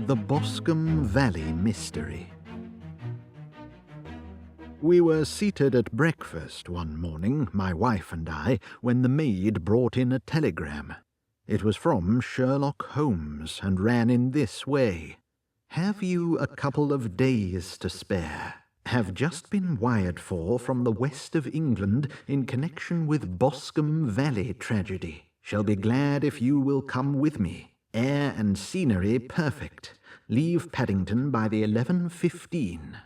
The Boscombe Valley Mystery. We were seated at breakfast one morning, my wife and I, when the maid brought in a telegram. It was from Sherlock Holmes and ran in this way. "Have you a couple of days to spare? Have just been wired for from the west of England in connection with Boscombe Valley tragedy. Shall be glad if you will come with me. Air and scenery perfect. Leave Paddington by the 11:15.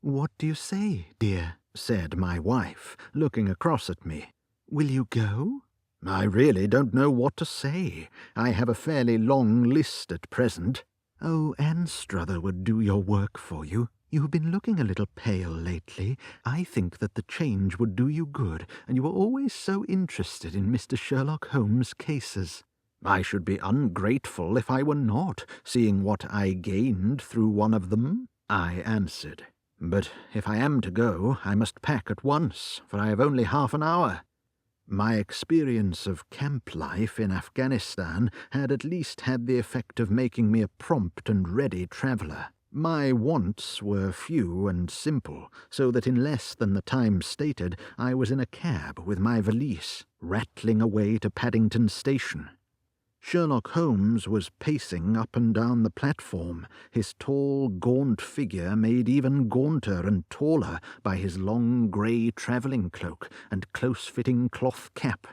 "What do you say, dear?" said my wife, looking across at me. "Will you go?" "I really don't know what to say. I have a fairly long list at present." "Oh, Anstruther would do your work for you. You have been looking a little pale lately. I think that the change would do you good, and you were always so interested in Mr. Sherlock Holmes' cases." "I should be ungrateful if I were not, seeing what I gained through one of them," I answered. "But if I am to go, I must pack at once, for I have only half an hour." My experience of camp life in Afghanistan had at least had the effect of making me a prompt and ready traveller. My wants were few and simple, so that in less than the time stated I was in a cab with my valise, rattling away to Paddington Station. Sherlock Holmes was pacing up and down the platform, his tall, gaunt figure made even gaunter and taller by his long grey travelling cloak and close-fitting cloth cap.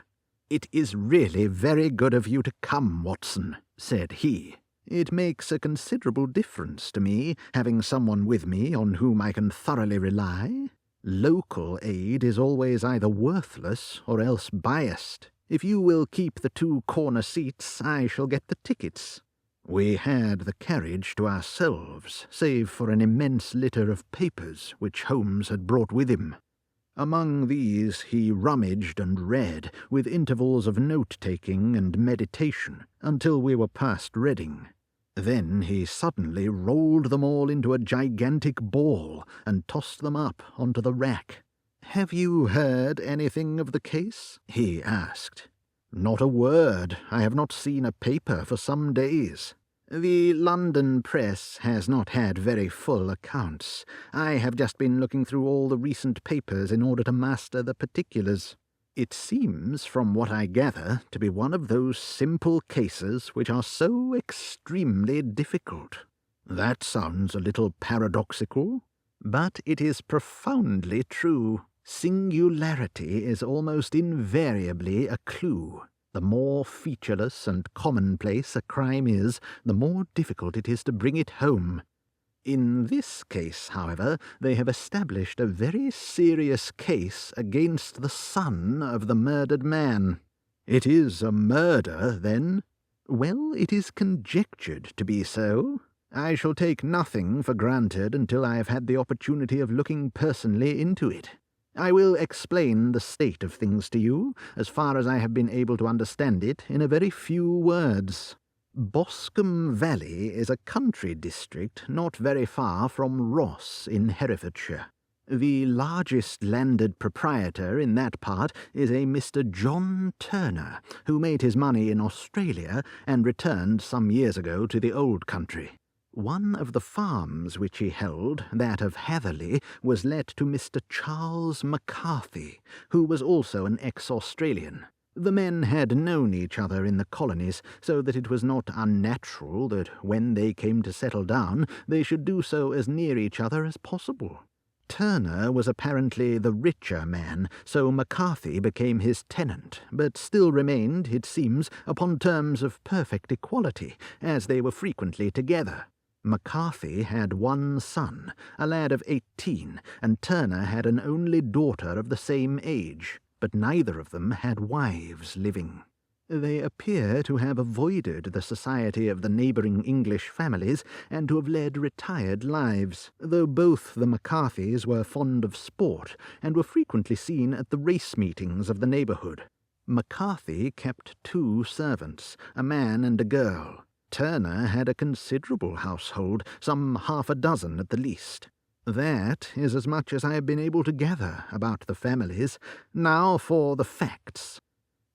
"It is really very good of you to come, Watson," said he. "It makes a considerable difference to me, having someone with me on whom I can thoroughly rely. Local aid is always either worthless or else biased. If you will keep the 2 corner seats, I shall get the tickets." We had the carriage to ourselves, save for an immense litter of papers which Holmes had brought with him. Among these he rummaged and read, with intervals of note-taking and meditation, until we were past Reading. Then he suddenly rolled them all into a gigantic ball and tossed them up onto the rack. "Have you heard anything of the case?" he asked. "Not a word. I have not seen a paper for some days. The London press has not had very full accounts. I have just been looking through all the recent papers in order to master the particulars. It seems, from what I gather, to be one of those simple cases which are so extremely difficult." "That sounds a little paradoxical." "But it is profoundly true. Singularity is almost invariably a clue. The more featureless and commonplace a crime is, the more difficult it is to bring it home. In this case, however, they have established a very serious case against the son of the murdered man." "It is a murder, then?" "Well, it is conjectured to be so. I shall take nothing for granted until I have had the opportunity of looking personally into it. I will explain the state of things to you, as far as I have been able to understand it, in a very few words. Boscombe Valley is a country district not very far from Ross in Herefordshire. The largest landed proprietor in that part is a Mr. John Turner, who made his money in Australia and returned some years ago to the old country. One of the farms which he held, that of Hatherley, was let to Mr. Charles McCarthy, who was also an ex-Australian. The men had known each other in the colonies, so that it was not unnatural that when they came to settle down they should do so as near each other as possible. Turner was apparently the richer man, so McCarthy became his tenant, but still remained, it seems, upon terms of perfect equality, as they were frequently together. McCarthy had one son, a lad of 18, and Turner had an only daughter of the same age, but neither of them had wives living. They appear to have avoided the society of the neighbouring English families, and to have led retired lives, though both the McCarthys were fond of sport, and were frequently seen at the race meetings of the neighbourhood. McCarthy kept 2 servants, a man and a girl. Turner had a considerable household, some 6 at the least. That is as much as I have been able to gather about the families. Now for the facts.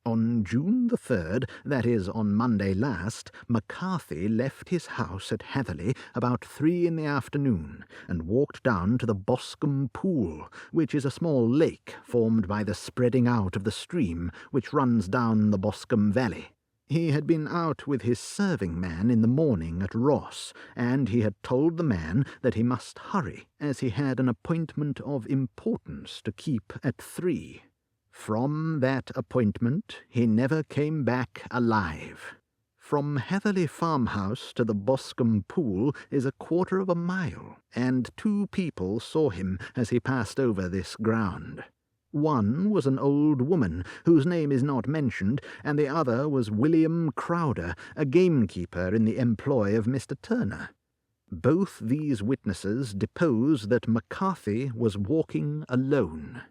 On June the 3rd, that is, on Monday last, McCarthy left his house at Hatherley about 3 in the afternoon, and walked down to the Boscombe Pool, which is a small lake formed by the spreading out of the stream which runs down the Boscombe Valley. He had been out with his serving man in the morning at Ross, and he had told the man that he must hurry, as he had an appointment of importance to keep at 3. From that appointment he never came back alive. From Hatherley farmhouse to the Boscombe Pool is 1/4 of a mile, and 2 people saw him as he passed over this ground. One was an old woman, whose name is not mentioned, and the other was William Crowder, a gamekeeper in the employ of Mr. Turner. Both these witnesses depose that McCarthy was walking alone.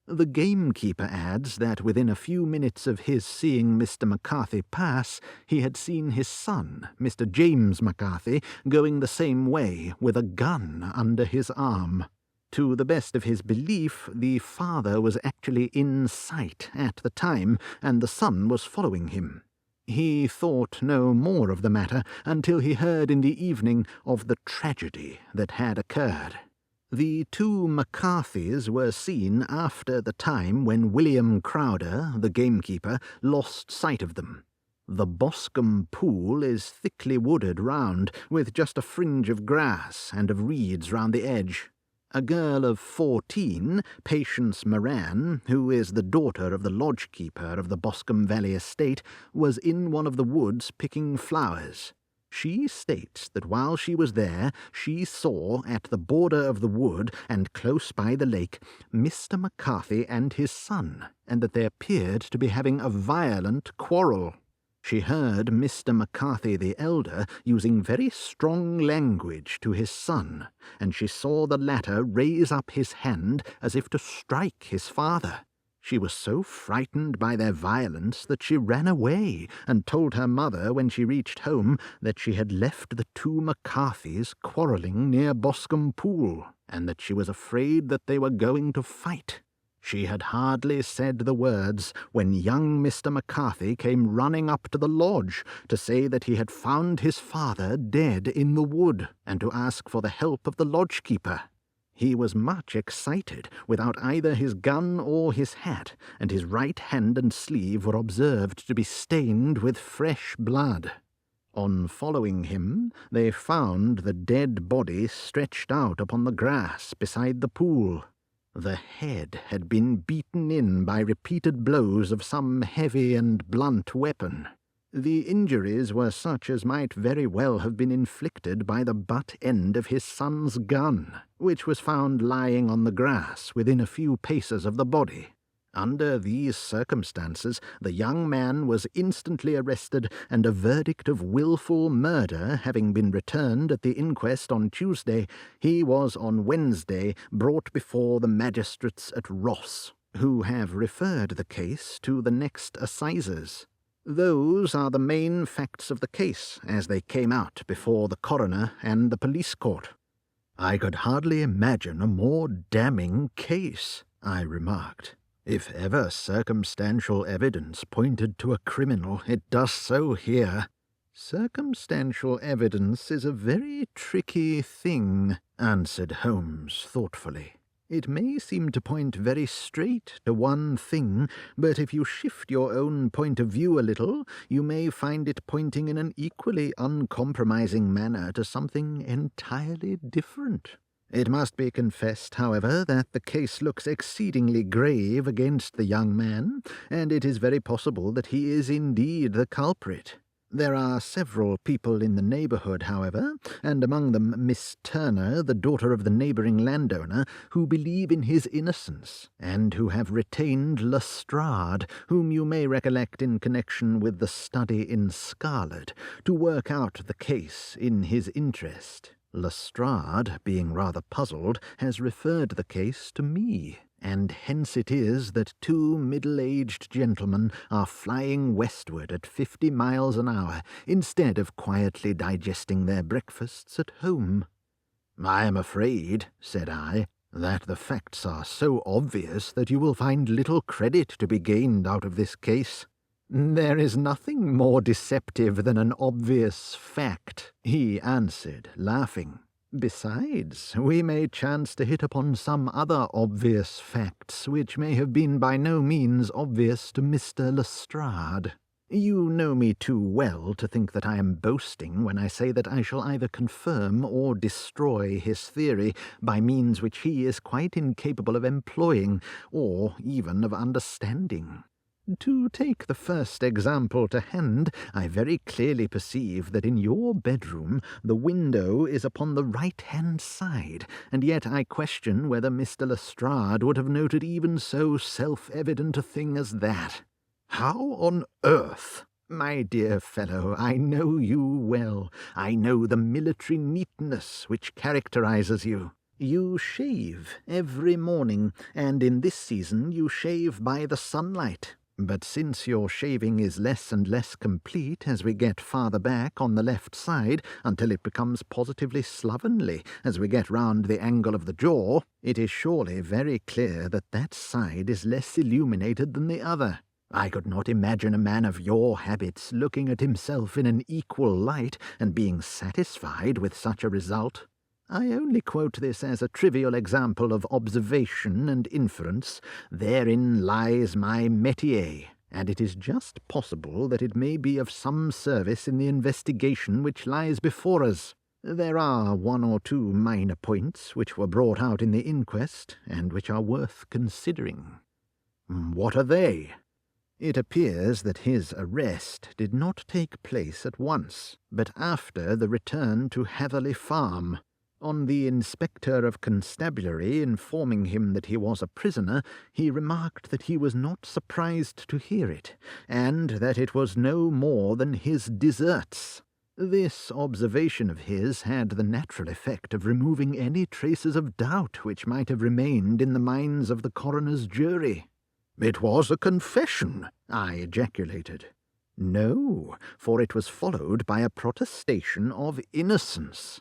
The gamekeeper adds that within a few minutes of his seeing Mr. McCarthy pass, he had seen his son, Mr. James McCarthy, going the same way with a gun under his arm. To the best of his belief, the father was actually in sight at the time, and the son was following him. He thought no more of the matter until he heard in the evening of the tragedy that had occurred. The 2 McCarthys were seen after the time when William Crowder, the gamekeeper, lost sight of them. The Boscombe Pool is thickly wooded round, with just a fringe of grass and of reeds round the edge. A girl of 14, Patience Moran, who is the daughter of the lodge-keeper of the Boscombe Valley estate, was in one of the woods picking flowers. She states that while she was there, she saw at the border of the wood and close by the lake Mr. McCarthy and his son, and that they appeared to be having a violent quarrel. She heard Mr. McCarthy the elder using very strong language to his son, and she saw the latter raise up his hand as if to strike his father. She was so frightened by their violence that she ran away and told her mother when she reached home that she had left the 2 McCarthys quarrelling near Boscombe Pool, and that she was afraid that they were going to fight. She had hardly said the words when young Mr. McCarthy came running up to the lodge to say that he had found his father dead in the wood, and to ask for the help of the lodge-keeper. He was much excited, without either his gun or his hat, and his right hand and sleeve were observed to be stained with fresh blood. On following him, they found the dead body stretched out upon the grass beside the pool. The head had been beaten in by repeated blows of some heavy and blunt weapon. The injuries were such as might very well have been inflicted by the butt end of his son's gun, which was found lying on the grass within a few paces of the body. Under these circumstances, the young man was instantly arrested, and a verdict of wilful murder having been returned at the inquest on Tuesday, he was on Wednesday brought before the magistrates at Ross, who have referred the case to the next assizes. Those are the main facts of the case as they came out before the coroner and the police court. "I could hardly imagine a more damning case," I remarked. "If ever circumstantial evidence pointed to a criminal, it does so here." "Circumstantial evidence is a very tricky thing," answered Holmes thoughtfully. "It may seem to point very straight to one thing, but if you shift your own point of view a little, you may find it pointing in an equally uncompromising manner to something entirely different. It must be confessed, however, that the case looks exceedingly grave against the young man, and it is very possible that he is indeed the culprit. There are several people in the neighbourhood, however, and among them Miss Turner, the daughter of the neighbouring landowner, who believe in his innocence, and who have retained Lestrade, whom you may recollect in connection with the study in scarlet, to work out the case in his interest. Lestrade, being rather puzzled, has referred the case to me, and hence it is that 2 middle-aged gentlemen are flying westward at 50 miles an hour, instead of quietly digesting their breakfasts at home." "I am afraid," said I, "that the facts are so obvious that you will find little credit to be gained out of this case." "There is nothing more deceptive than an obvious fact," he answered, laughing. "Besides, we may chance to hit upon some other obvious facts which may have been by no means obvious to Mr. Lestrade. You know me too well to think that I am boasting when I say that I shall either confirm or destroy his theory by means which he is quite incapable of employing, or even of understanding. To take the first example to hand, I very clearly perceive that in your bedroom the window is upon the right-hand side, and yet I question whether Mr. Lestrade would have noted even so self-evident a thing as that. How on earth? My dear fellow, I know you well. I know the military neatness which characterizes you. You shave every morning, and in this season you shave by the sunlight. But since your shaving is less and less complete as we get farther back on the left side, until it becomes positively slovenly as we get round the angle of the jaw, it is surely very clear that that side is less illuminated than the other. I could not imagine a man of your habits looking at himself in an equal light and being satisfied with such a result. I only quote this as a trivial example of observation and inference. Therein lies my métier, and it is just possible that it may be of some service in the investigation which lies before us. There are one or two minor points which were brought out in the inquest, and which are worth considering." "What are they?" "It appears that his arrest did not take place at once, but after the return to Hatherley Farm. On the Inspector of Constabulary informing him that he was a prisoner, he remarked that he was not surprised to hear it, and that it was no more than his deserts. This observation of his had the natural effect of removing any traces of doubt which might have remained in the minds of the coroner's jury." "It was a confession," I ejaculated. "No, for it was followed by a protestation of innocence.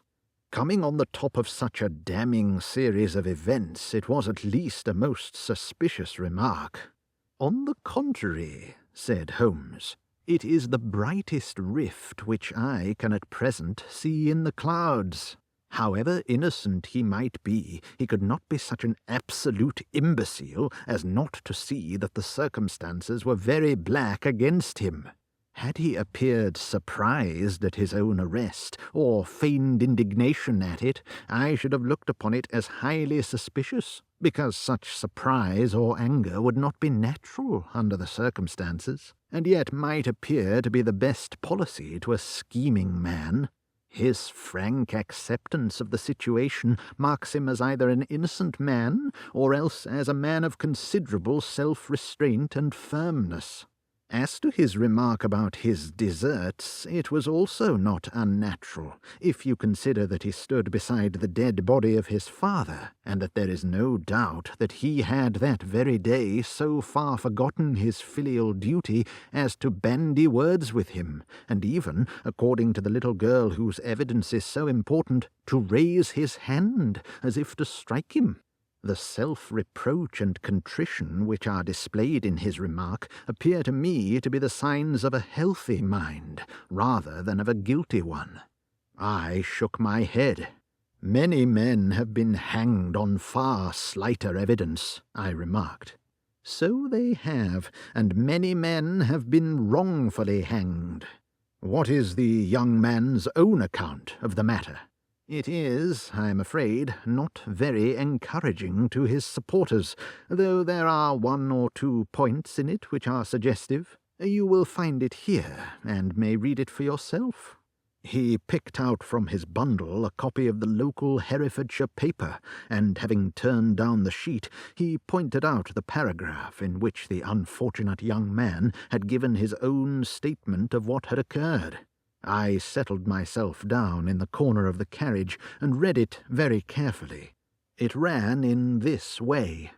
Coming on the top of such a damning series of events, it was at least a most suspicious remark." "On the contrary," said Holmes, "it is the brightest rift which I can at present see in the clouds. However innocent he might be, he could not be such an absolute imbecile as not to see that the circumstances were very black against him. Had he appeared surprised at his own arrest, or feigned indignation at it, I should have looked upon it as highly suspicious, because such surprise or anger would not be natural under the circumstances, and yet might appear to be the best policy to a scheming man. His frank acceptance of the situation marks him as either an innocent man, or else as a man of considerable self-restraint and firmness. As to his remark about his deserts, it was also not unnatural, if you consider that he stood beside the dead body of his father, and that there is no doubt that he had that very day so far forgotten his filial duty as to bandy words with him, and even, according to the little girl whose evidence is so important, to raise his hand as if to strike him. The self-reproach and contrition which are displayed in his remark appear to me to be the signs of a healthy mind, rather than of a guilty one." I shook my head. "Many men have been hanged on far slighter evidence," I remarked. "So they have, and many men have been wrongfully hanged." "What is the young man's own account of the matter?" "It is, I am afraid, not very encouraging to his supporters, though there are one or two points in it which are suggestive. You will find it here, and may read it for yourself." He picked out from his bundle a copy of the local Herefordshire paper, and having turned down the sheet, he pointed out the paragraph in which the unfortunate young man had given his own statement of what had occurred. I settled myself down in the corner of the carriage and read it very carefully. It ran in this way: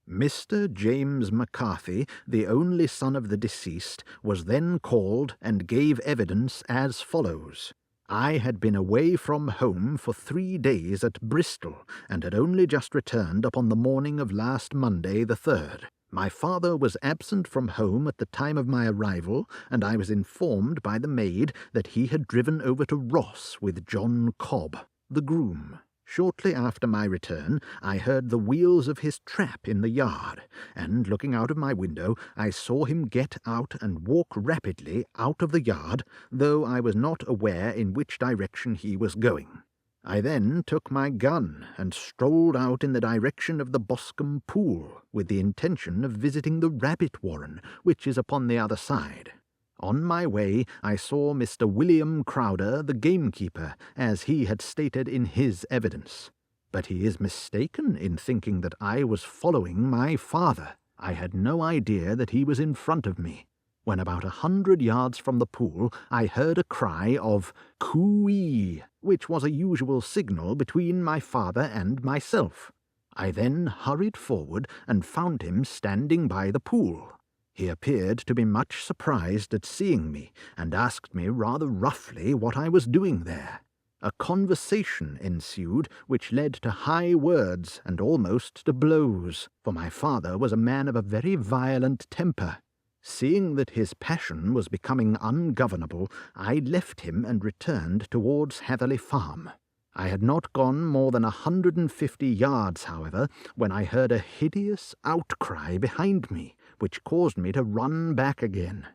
Mr. James McCarthy, the only son of the deceased, was then called and gave evidence as follows. I had been away from home for 3 days at Bristol, and had only just returned upon the morning of last Monday the 3rd. My father was absent from home at the time of my arrival, and I was informed by the maid that he had driven over to Ross with John Cobb, the groom. Shortly after my return, I heard the wheels of his trap in the yard, and, looking out of my window, I saw him get out and walk rapidly out of the yard, though I was not aware in which direction he was going. I then took my gun and strolled out in the direction of the Boscombe Pool, with the intention of visiting the rabbit warren, which is upon the other side. On my way, I saw Mr. William Crowder, the gamekeeper, as he had stated in his evidence. But he is mistaken in thinking that I was following my father. I had no idea that he was in front of me. When about 100 yards from the pool, I heard a cry of "Coo-ee," which was a usual signal between my father and myself. I then hurried forward and found him standing by the pool. He appeared to be much surprised at seeing me, and asked me rather roughly what I was doing there. A conversation ensued, which led to high words and almost to blows, for my father was a man of a very violent temper. Seeing that his passion was becoming ungovernable, I left him and returned towards Hatherley Farm. I had not gone more than 150 yards, however, when I heard a hideous outcry behind me, which caused me to run back again.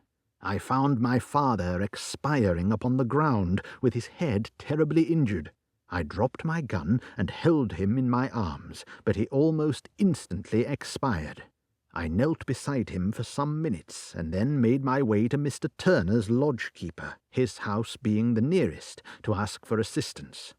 I found my father expiring upon the ground, with his head terribly injured. I dropped my gun and held him in my arms, but he almost instantly expired. I knelt beside him for some minutes, and then made my way to Mr. Turner's lodge-keeper, his house being the nearest, to ask for assistance.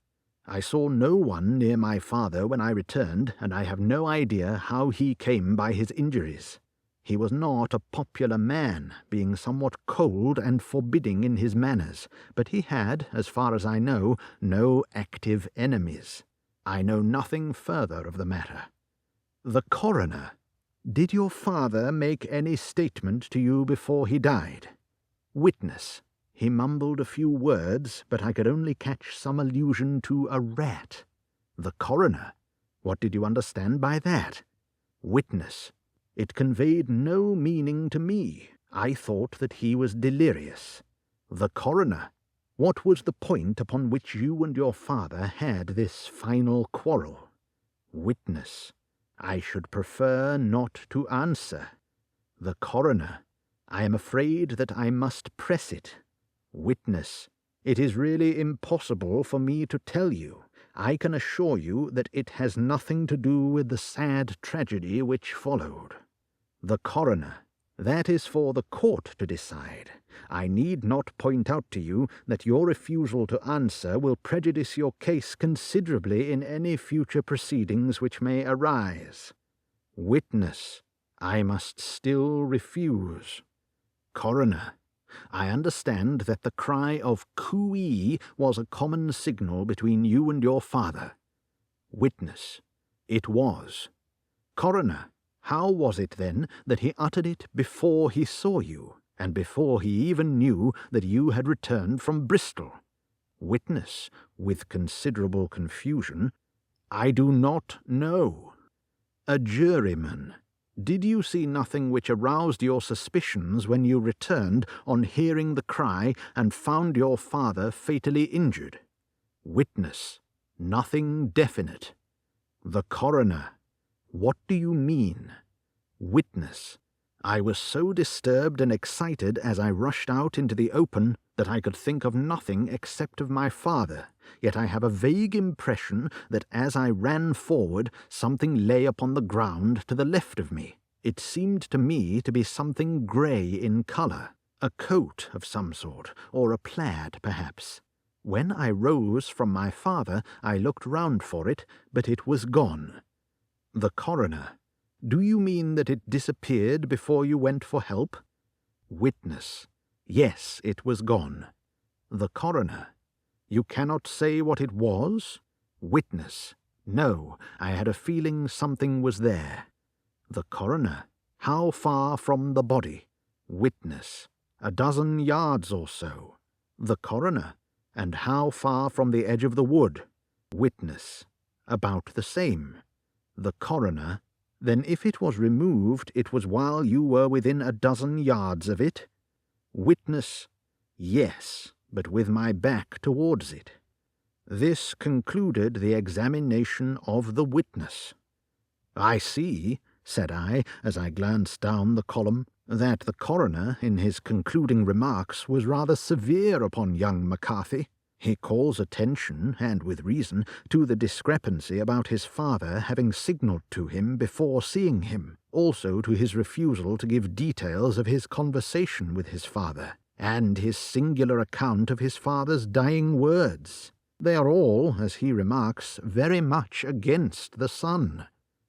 I saw no one near my father when I returned, and I have no idea how he came by his injuries. He was not a popular man, being somewhat cold and forbidding in his manners, but he had, as far as I know, no active enemies. I know nothing further of the matter. The coroner. Did your father make any statement to you before he died? Witness. He mumbled a few words, but I could only catch some allusion to a rat. The coroner. What did you understand by that? Witness. It conveyed no meaning to me. I thought that he was delirious. The coroner. What was the point upon which you and your father had this final quarrel? Witness. I should prefer not to answer. The coroner. I am afraid that I must press it. Witness. It is really impossible for me to tell you. I can assure you that it has nothing to do with the sad tragedy which followed. The coroner. That is for the court to decide. I need not point out to you that your refusal to answer will prejudice your case considerably in any future proceedings which may arise. Witness. I must still refuse. Coroner. I understand that the cry of "Coo-ee" was a common signal between you and your father. Witness. It was. Coroner. How was it, then, that he uttered it before he saw you, and before he even knew that you had returned from Bristol? Witness, with considerable confusion. I do not know. A juryman. Did you see nothing which aroused your suspicions when you returned on hearing the cry and found your father fatally injured? Witness. Nothing definite. The coroner. What do you mean? Witness. I was so disturbed and excited as I rushed out into the open that I could think of nothing except of my father, yet I have a vague impression that as I ran forward something lay upon the ground to the left of me. It seemed to me to be something grey in colour, a coat of some sort, or a plaid perhaps. When I rose from my father I looked round for it, but it was gone. The coroner. Do you mean that it disappeared before you went for help? Witness. Yes, it was gone. The coroner. You cannot say what it was? Witness. No, I had a feeling something was there. The coroner. How far from the body? Witness. 12 yards or so. The coroner. And how far from the edge of the wood? Witness. About the same. The coroner. Then if it was removed, it was while you were within a dozen yards of it? Witness, yes, but with my back towards it. This concluded the examination of the witness. I see, said I, as I glanced down the column, that the coroner, in his concluding remarks, was rather severe upon young McCarthy. He calls attention, and with reason, to the discrepancy about his father having signalled to him before seeing him, also to his refusal to give details of his conversation with his father, and his singular account of his father's dying words. They are all, as he remarks, very much against the son.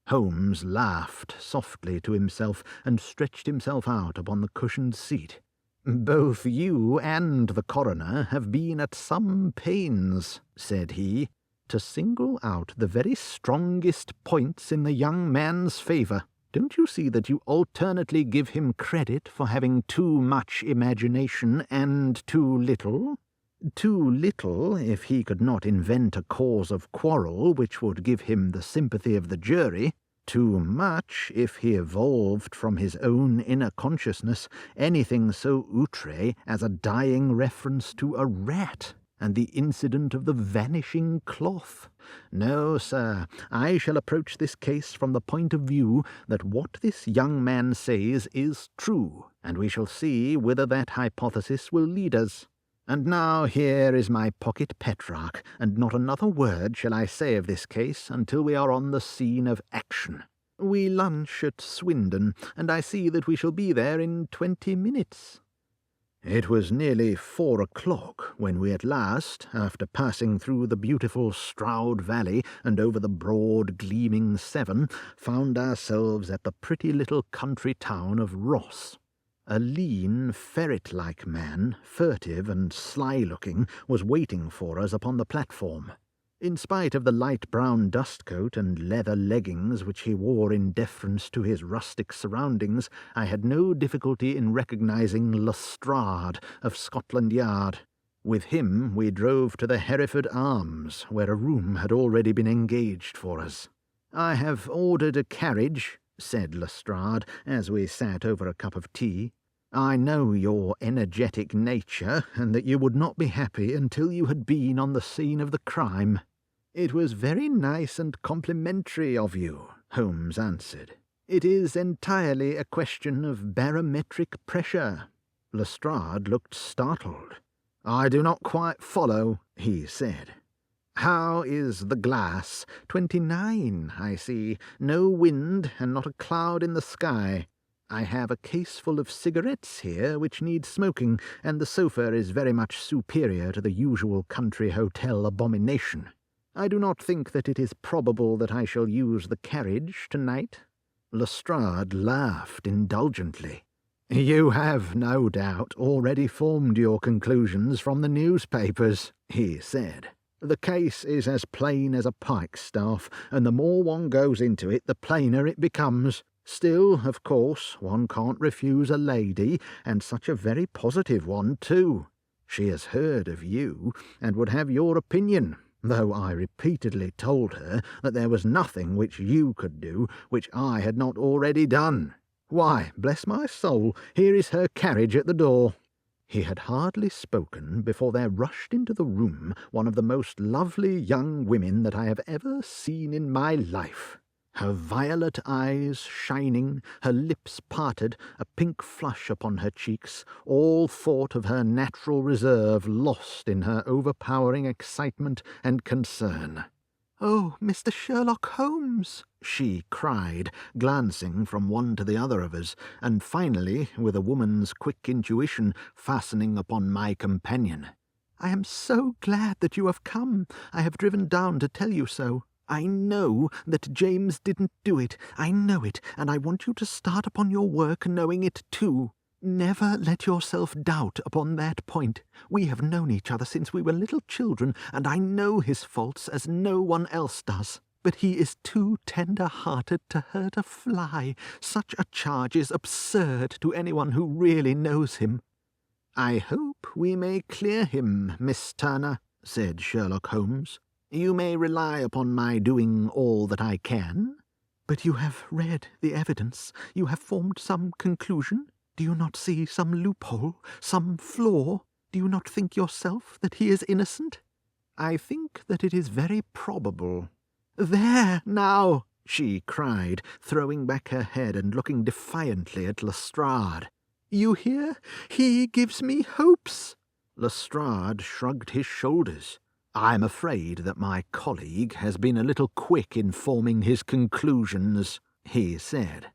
Holmes laughed softly to himself and stretched himself out upon the cushioned seat. Both you and the coroner have been at some pains, said he, to single out the very strongest points in the young man's favour. Don't you see that you alternately give him credit for having too much imagination and too little? Too little if he could not invent a cause of quarrel which would give him the sympathy of the jury, too much if he evolved from his own inner consciousness anything so outré as a dying reference to a rat and the incident of the vanishing cloth. No, sir, I shall approach this case from the point of view that what this young man says is true, and we shall see whither that hypothesis will lead us. And now here is my pocket Petrarch, and not another word shall I say of this case until we are on the scene of action. We lunch at Swindon, and I see that we shall be there in 20 minutes. It was nearly 4 o'clock when we at last, after passing through the beautiful Stroud Valley and over the broad gleaming Severn, found ourselves at the pretty little country town of Ross. A lean, ferret-like man, furtive and sly-looking, was waiting for us upon the platform. In spite of the light brown dustcoat and leather leggings which he wore in deference to his rustic surroundings, I had no difficulty in recognizing Lestrade of Scotland Yard. With him we drove to the Hereford Arms, where a room had already been engaged for us. "I have ordered a carriage," said Lestrade, as we sat over a cup of tea. "I know your energetic nature, and that you would not be happy until you had been on the scene of the crime." "It was very nice and complimentary of you," Holmes answered. "It is entirely a question of barometric pressure." Lestrade looked startled. "I do not quite follow," he said. "How is the glass? 29, I see. No wind, and not a cloud in the sky. I have a case full of cigarettes here which need smoking, and the sofa is very much superior to the usual country hotel abomination. I do not think that it is probable that I shall use the carriage tonight." Lestrade laughed indulgently. "You have, no doubt, already formed your conclusions from the newspapers," he said. "The case is as plain as a pikestaff, and the more one goes into it, the plainer it becomes. Still, of course, one can't refuse a lady, and such a very positive one, too. She has heard of you, and would have your opinion, though I repeatedly told her that there was nothing which you could do which I had not already done. Why, bless my soul, here is her carriage at the door." He had hardly spoken before there rushed into the room one of the most lovely young women that I have ever seen in my life. Her violet eyes shining, her lips parted, a pink flush upon her cheeks, all thought of her natural reserve lost in her overpowering excitement and concern. "Oh, Mr. Sherlock Holmes!" she cried, glancing from one to the other of us, and finally, with a woman's quick intuition, fastening upon my companion. "I am so glad that you have come. I have driven down to tell you so. I know that James didn't do it. I know it, and I want you to start upon your work knowing it too. Never let yourself doubt upon that point. We have known each other since we were little children, and I know his faults as no one else does. But he is too tender-hearted to hurt a fly. Such a charge is absurd to anyone who really knows him." "I hope we may clear him, Miss Turner," said Sherlock Holmes. "You may rely upon my doing all that I can." But you have read the evidence. You have formed some conclusion. Do you not see some loophole, some flaw? Do you not think yourself that he is innocent? I think that it is very probable. There, now, she cried, throwing back her head and looking defiantly at Lestrade. You hear? He gives me hopes. Lestrade shrugged his shoulders. I am afraid that my colleague has been a little quick in forming his conclusions, he said.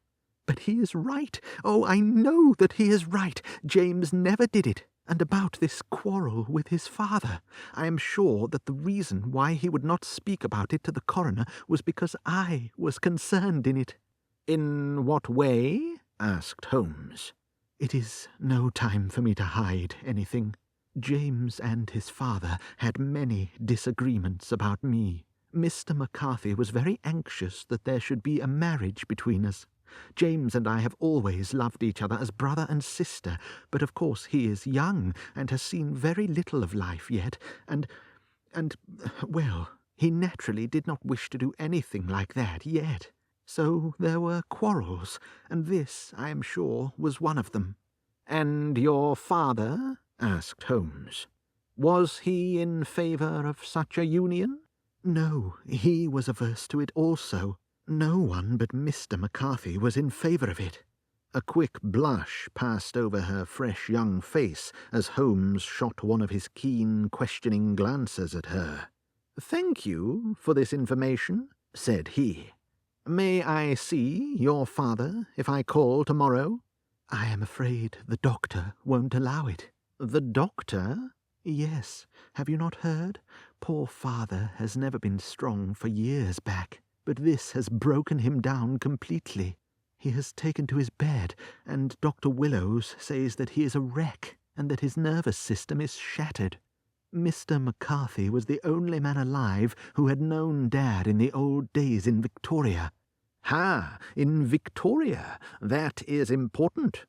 But he is right. Oh, I know that he is right. James never did it. And about this quarrel with his father, I am sure that the reason why he would not speak about it to the coroner was because I was concerned in it. In what way? Asked Holmes. It is no time for me to hide anything. James and his father had many disagreements about me. Mr. McCarthy was very anxious that there should be a marriage between us. James and I have always loved each other as brother and sister, but of course he is young and has seen very little of life yet, and, well, he naturally did not wish to do anything like that yet. So there were quarrels, and this, I am sure, was one of them. And your father? Asked Holmes. Was he in favour of such a union? No, he was averse to it also. No one but Mr. McCarthy was in favour of it. A quick blush passed over her fresh young face as Holmes shot one of his keen, questioning glances at her. Thank you for this information, said he. May I see your father if I call tomorrow? I am afraid the doctor won't allow it. The doctor? Yes. Have you not heard? Poor father has never been strong for years back, but this has broken him down completely. He has taken to his bed, and Dr. Willows says that he is a wreck, and that his nervous system is shattered. Mr. McCarthy was the only man alive who had known Dad in the old days in Victoria. Ha! In Victoria? That is important.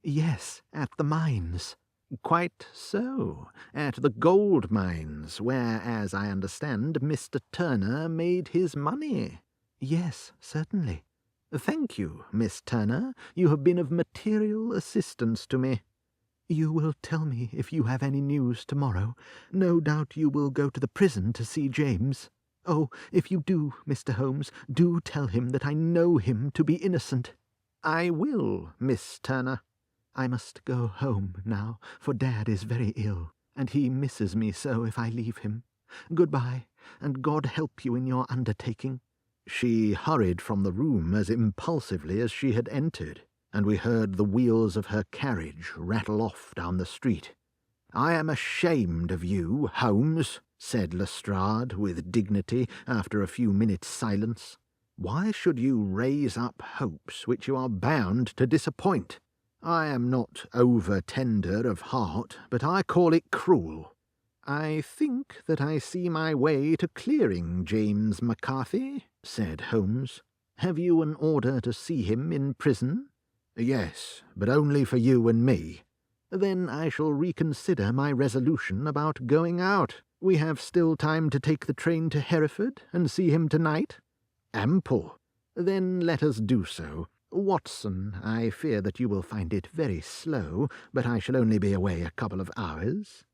Yes, at the mines. Quite so. At the gold mines, where, as I understand, Mr. Turner made his money. Yes, certainly. Thank you, Miss Turner. You have been of material assistance to me. You will tell me if you have any news tomorrow. No doubt you will go to the prison to see James. Oh, if you do, Mr. Holmes, do tell him that I know him to be innocent. I will, Miss Turner. I must go home now, for Dad is very ill, and he misses me so if I leave him. Goodbye, and God help you in your undertaking. She hurried from the room as impulsively as she had entered, and we heard the wheels of her carriage rattle off down the street. I am ashamed of you, Holmes, said Lestrade with dignity after a few minutes' silence. Why should you raise up hopes which you are bound to disappoint? I am not over-tender of heart, but I call it cruel. I think that I see my way to clearing James McCarthy, said Holmes. Have you an order to see him in prison? Yes, but only for you and me. Then I shall reconsider my resolution about going out. We have still time to take the train to Hereford and see him tonight? Ample. Then let us do so. Watson, I fear that you will find it very slow, but I shall only be away a couple of hours.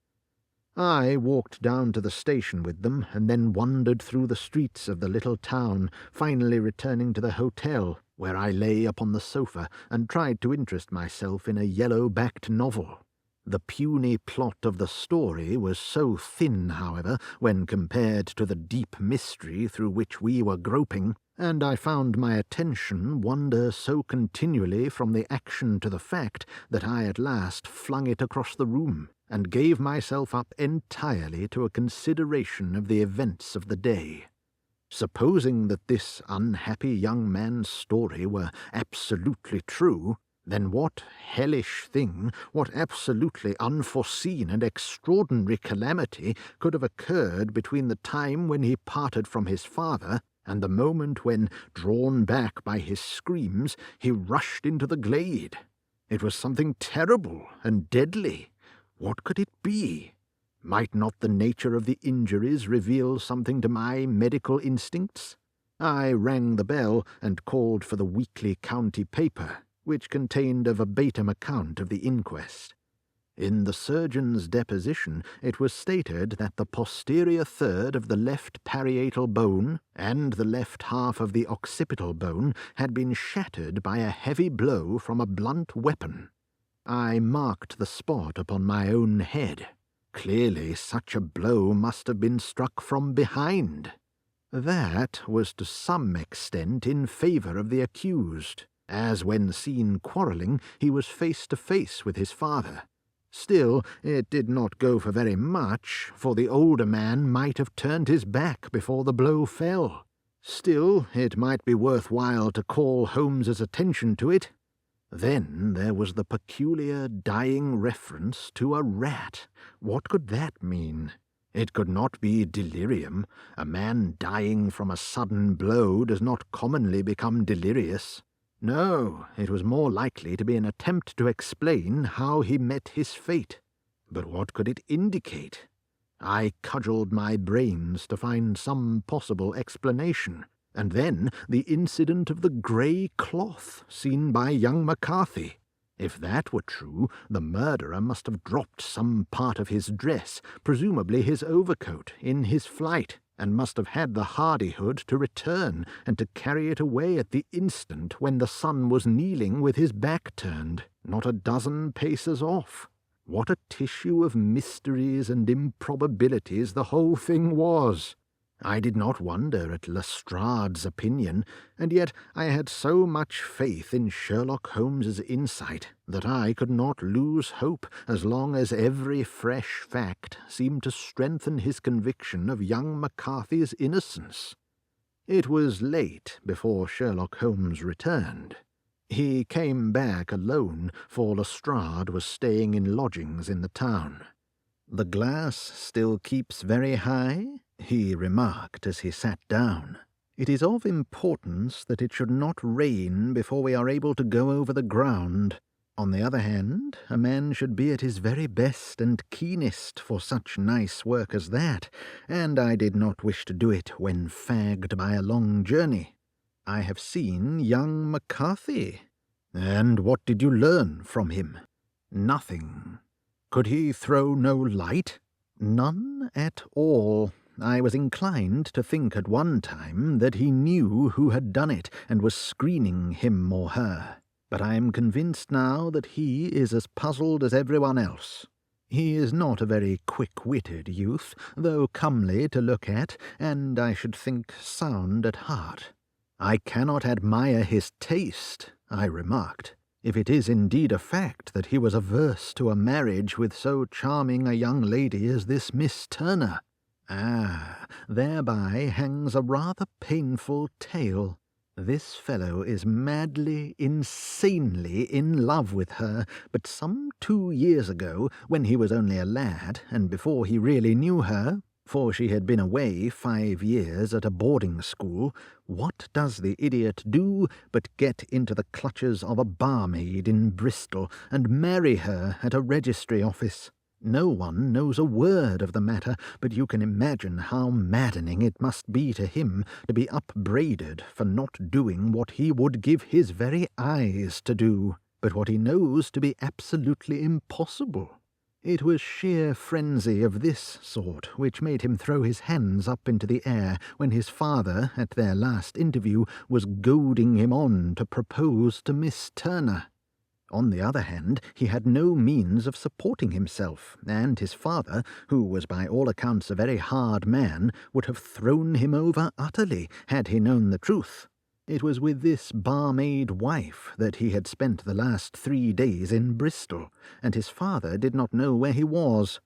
I walked down to the station with them, and then wandered through the streets of the little town, finally returning to the hotel, where I lay upon the sofa and tried to interest myself in a yellow-backed novel. The puny plot of the story was so thin, however, when compared to the deep mystery through which we were groping, and I found my attention wander so continually from the action to the fact that I at last flung it across the room, and gave myself up entirely to a consideration of the events of the day. Supposing that this unhappy young man's story were absolutely true, then what hellish thing, what absolutely unforeseen and extraordinary calamity could have occurred between the time when he parted from his father and the moment when, drawn back by his screams, he rushed into the glade? It was something terrible and deadly. What could it be? Might not the nature of the injuries reveal something to my medical instincts? I rang the bell and called for the weekly county paper, which contained a verbatim account of the inquest. In the surgeon's deposition it was stated that the posterior third of the left parietal bone and the left half of the occipital bone had been shattered by a heavy blow from a blunt weapon. I marked the spot upon my own head. Clearly such a blow must have been struck from behind. That was to some extent in favour of the accused, as when seen quarrelling he was face to face with his father. Still, it did not go for very much, for the older man might have turned his back before the blow fell. Still, it might be worth while to call Holmes's attention to it. Then there was the peculiar dying reference to a rat. What could that mean? It could not be delirium. A man dying from a sudden blow does not commonly become delirious. No, it was more likely to be an attempt to explain how he met his fate. But what could it indicate? I cudgelled my brains to find some possible explanation, and then the incident of the grey cloth seen by young McCarthy. If that were true, the murderer must have dropped some part of his dress, presumably his overcoat, in his flight, and must have had the hardihood to return and to carry it away at the instant when the son was kneeling with his back turned, not a dozen paces off. What a tissue of mysteries and improbabilities the whole thing was! I did not wonder at Lestrade's opinion, and yet I had so much faith in Sherlock Holmes's insight that I could not lose hope as long as every fresh fact seemed to strengthen his conviction of young McCarthy's innocence. It was late before Sherlock Holmes returned. He came back alone, for Lestrade was staying in lodgings in the town. "The glass still keeps very high?" he remarked as he sat down. "It is of importance that it should not rain before we are able to go over the ground. On the other hand, a man should be at his very best and keenest for such nice work as that, and I did not wish to do it when fagged by a long journey. I have seen young McCarthy." "And what did you learn from him?" "Nothing." "Could he throw no light?" "None at all. I was inclined to think at one time that he knew who had done it and was screening him or her, but I am convinced now that he is as puzzled as everyone else. He is not a very quick-witted youth, though comely to look at, and I should think sound at heart." "I cannot admire his taste," I remarked, "if it is indeed a fact that he was averse to a marriage with so charming a young lady as this Miss Turner. Ah, thereby hangs a rather painful tale. This fellow is madly, insanely in love with her, but some 2 years ago, when he was only a lad, and before he really knew her, for she had been away 5 years at a boarding school, what does the idiot do but get into the clutches of a barmaid in Bristol and marry her at a registry office? No one knows a word of the matter, but you can imagine how maddening it must be to him to be upbraided for not doing what he would give his very eyes to do, but what he knows to be absolutely impossible. It was sheer frenzy of this sort which made him throw his hands up into the air when his father, at their last interview, was goading him on to propose to Miss Turner. On the other hand, he had no means of supporting himself, and his father, who was by all accounts a very hard man, would have thrown him over utterly had he known the truth. It was with this barmaid wife that he had spent the last 3 days in Bristol, and his father did not know where he was.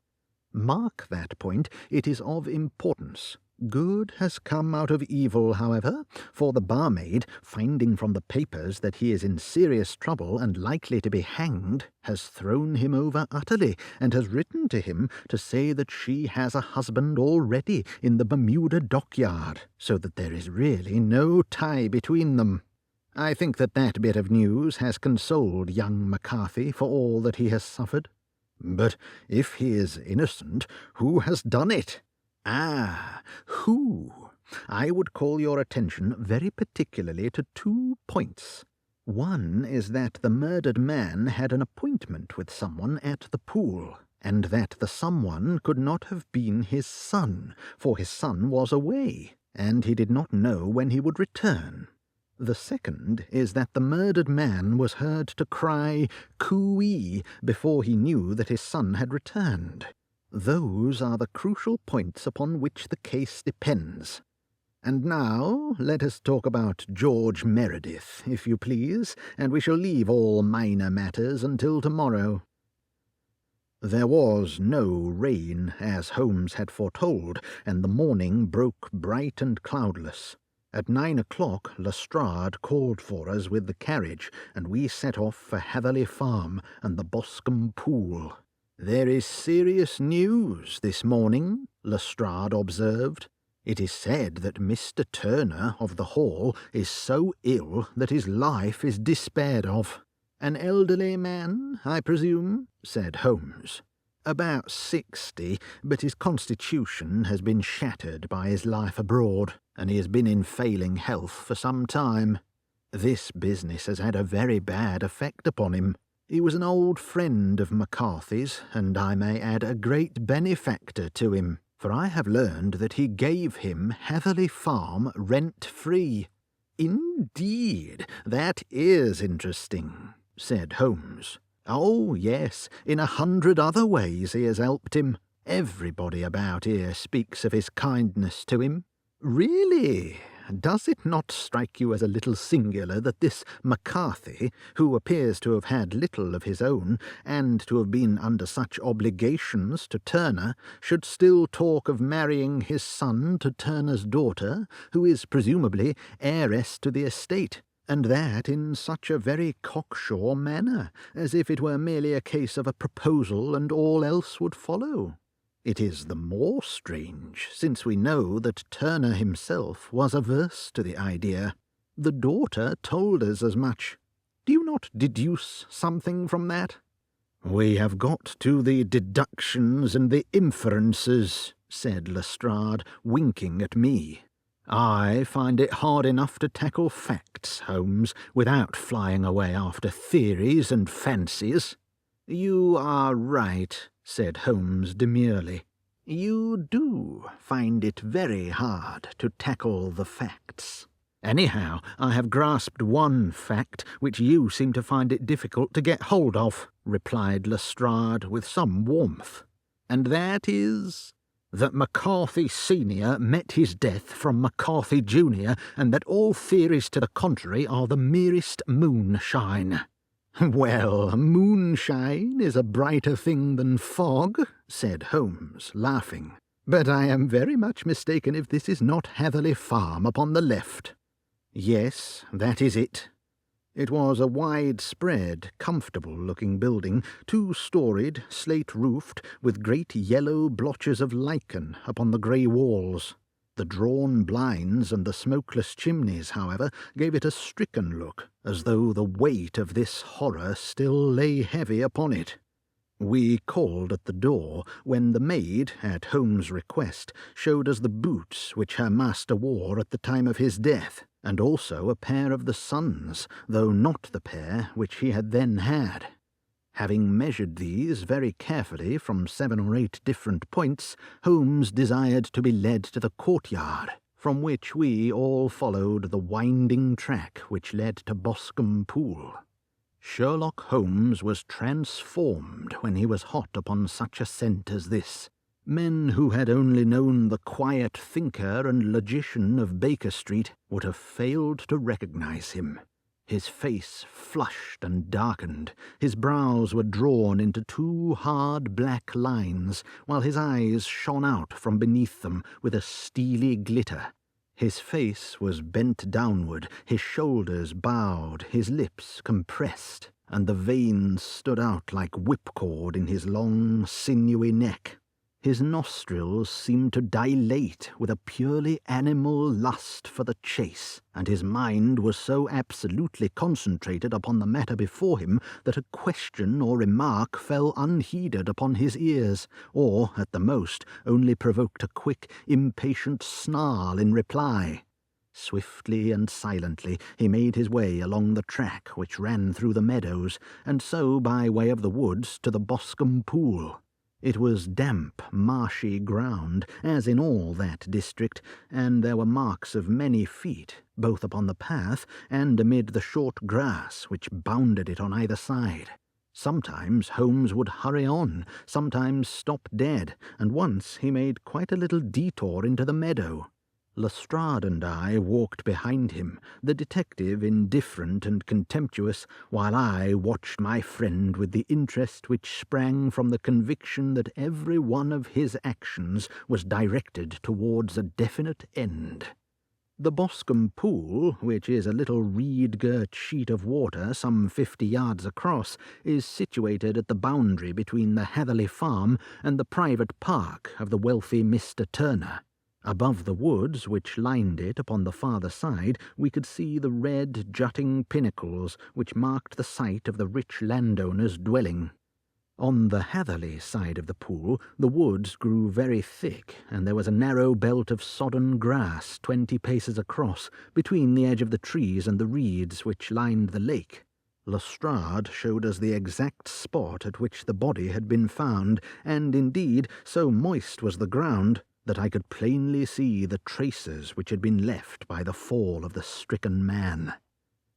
Mark that point, it is of importance. Good has come out of evil, however, for the barmaid, finding from the papers that he is in serious trouble and likely to be hanged, has thrown him over utterly, and has written to him to say that she has a husband already in the Bermuda dockyard, so that there is really no tie between them. I think that bit of news has consoled young McCarthy for all that he has suffered. But if he is innocent, who has done it? Ah, who? I would call your attention very particularly to 2 points. One is that the murdered man had an appointment with someone at the pool, and that the someone could not have been his son, for his son was away, and he did not know when he would return. The second is that the murdered man was heard to cry "cooee" before he knew that his son had returned. Those are the crucial points upon which the case depends. And now let us talk about George Meredith, if you please, and we shall leave all minor matters until tomorrow. There was no rain, as Holmes had foretold, and the morning broke bright and cloudless. At 9 o'clock Lestrade called for us with the carriage, and we set off for Hatherley Farm and the Boscombe Pool. "There is serious news this morning," Lestrade observed. "It is said that Mr. Turner of the Hall is so ill that his life is despaired of." "An elderly man, I presume?" said Holmes. "About 60, but his constitution has been shattered by his life abroad, and he has been in failing health for some time. This business has had a very bad effect upon him. He was an old friend of McCarthy's, and I may add a great benefactor to him, for I have learned that he gave him Hatherley Farm rent-free." "Indeed, that is interesting," said Holmes. "Oh, yes, in 100 other ways he has helped him. Everybody about here speaks of his kindness to him." "Really? Does it not strike you as a little singular that this McCarthy, who appears to have had little of his own, and to have been under such obligations to Turner, should still talk of marrying his son to Turner's daughter, who is presumably heiress to the estate, and that in such a very cocksure manner, as if it were merely a case of a proposal and all else would follow? It is the more strange, since we know that Turner himself was averse to the idea. The daughter told us as much. Do you not deduce something from that?" "We have got to the deductions and the inferences," said Lestrade, winking at me. "I find it hard enough to tackle facts, Holmes, without flying away after theories and fancies." "You are right," said Holmes demurely. "You do find it very hard to tackle the facts. Anyhow, I have grasped one fact which you seem to find it difficult to get hold of," replied Lestrade with some warmth. "And that is?" "That McCarthy Senior met his death from McCarthy Junior, and that all theories to the contrary are the merest moonshine." "Well, moonshine is a brighter thing than fog," said Holmes, laughing. "But I am very much mistaken if this is not Hatherley Farm upon the left." "Yes, that is it." It was a widespread, comfortable-looking building, 2-storied, slate-roofed, with great yellow blotches of lichen upon the grey walls. The drawn blinds and the smokeless chimneys, however, gave it a stricken look, as though the weight of this horror still lay heavy upon it. We called at the door, when the maid, at Holmes' request, showed us the boots which her master wore at the time of his death, and also a pair of the son's, though not the pair which he had then had. Having measured these very carefully from 7 or 8 different points, Holmes desired to be led to the courtyard, from which we all followed the winding track which led to Boscombe Pool. Sherlock Holmes was transformed when he was hot upon such a scent as this. Men who had only known the quiet thinker and logician of Baker Street would have failed to recognize him. His face flushed and darkened, his brows were drawn into 2 hard black lines, while his eyes shone out from beneath them with a steely glitter. His face was bent downward, his shoulders bowed, his lips compressed, and the veins stood out like whipcord in his long, sinewy neck. His nostrils seemed to dilate with a purely animal lust for the chase, and his mind was so absolutely concentrated upon the matter before him that a question or remark fell unheeded upon his ears, or, at the most, only provoked a quick, impatient snarl in reply. Swiftly and silently he made his way along the track which ran through the meadows, and so by way of the woods to the Boscombe Pool. It was damp, marshy ground, as in all that district, and there were marks of many feet, both upon the path and amid the short grass which bounded it on either side. Sometimes Holmes would hurry on, sometimes stop dead, and once he made quite a little detour into the meadow. Lestrade and I walked behind him, the detective indifferent and contemptuous, while I watched my friend with the interest which sprang from the conviction that every one of his actions was directed towards a definite end. The Boscombe Pool, which is a little reed-girt sheet of water some 50 yards across, is situated at the boundary between the Hatherley Farm and the private park of the wealthy Mr. Turner. Above the woods which lined it upon the farther side, we could see the red, jutting pinnacles which marked the site of the rich landowner's dwelling. On the Hatherley side of the pool, the woods grew very thick, and there was a narrow belt of sodden grass 20 paces across, between the edge of the trees and the reeds which lined the lake. Lestrade showed us the exact spot at which the body had been found, and indeed so moist was the ground that I could plainly see the traces which had been left by the fall of the stricken man.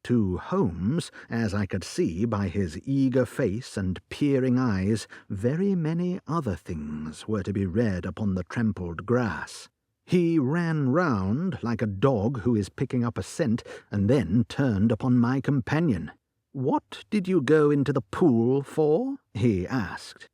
To Holmes, as I could see by his eager face and peering eyes, very many other things were to be read upon the trampled grass. He ran round like a dog who is picking up a scent, and then turned upon my companion. "What did you go into the pool for?" he asked.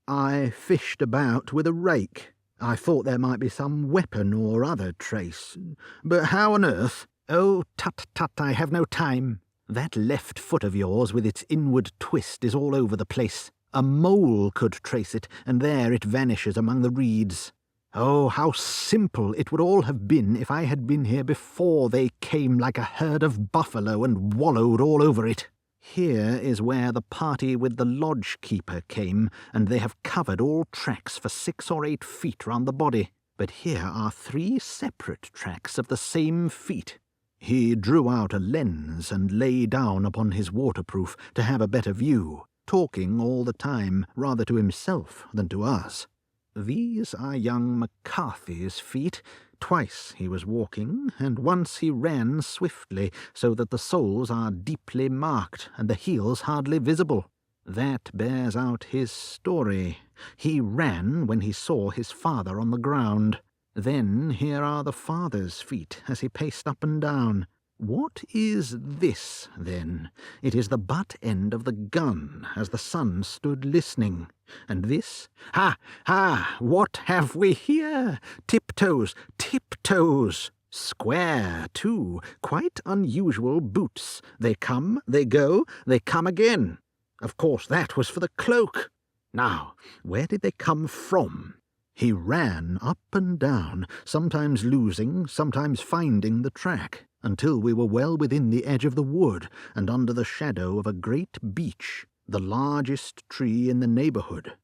"I fished about with a rake. I thought there might be some weapon or other trace. But how on earth—" "Oh, tut, tut, I have no time. That left foot of yours with its inward twist is all over the place. A mole could trace it, and there it vanishes among the reeds. Oh, how simple it would all have been if I had been here before they came like a herd of buffalo and wallowed all over it. Here is where the party with the lodge-keeper came, and they have covered all tracks for 6 or 8 feet round the body. But here are 3 separate tracks of the same feet." He drew out a lens and lay down upon his waterproof to have a better view, talking all the time rather to himself than to us. "These are young McCarthy's feet. Twice he was walking, and once he ran swiftly, so that the soles are deeply marked and the heels hardly visible. That bears out his story. He ran when he saw his father on the ground. Then here are the father's feet as he paced up and down. What is this, then? It is the butt end of the gun, as the son stood listening. And this? Ha! Ha! What have we here? Tiptoes! Tiptoes! Square, too. Quite unusual boots. They come, they go, they come again. Of course, that was for the cloak. Now, where did they come from?" He ran up and down, sometimes losing, sometimes finding the track, until we were well within the edge of the wood, and under the shadow of a great beech, the largest tree in the neighbourhood.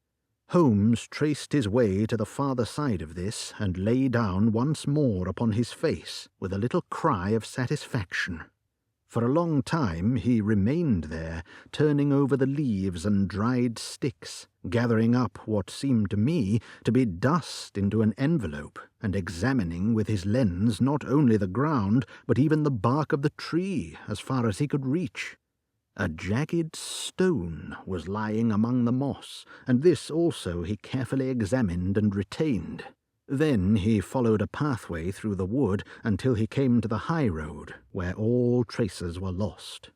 Holmes traced his way to the farther side of this, and lay down once more upon his face, with a little cry of satisfaction. For a long time he remained there, turning over the leaves and dried sticks, gathering up what seemed to me to be dust into an envelope, and examining with his lens not only the ground, but even the bark of the tree as far as he could reach. A jagged stone was lying among the moss, and this also he carefully examined and retained. Then he followed a pathway through the wood until he came to the high road, where all traces were lost.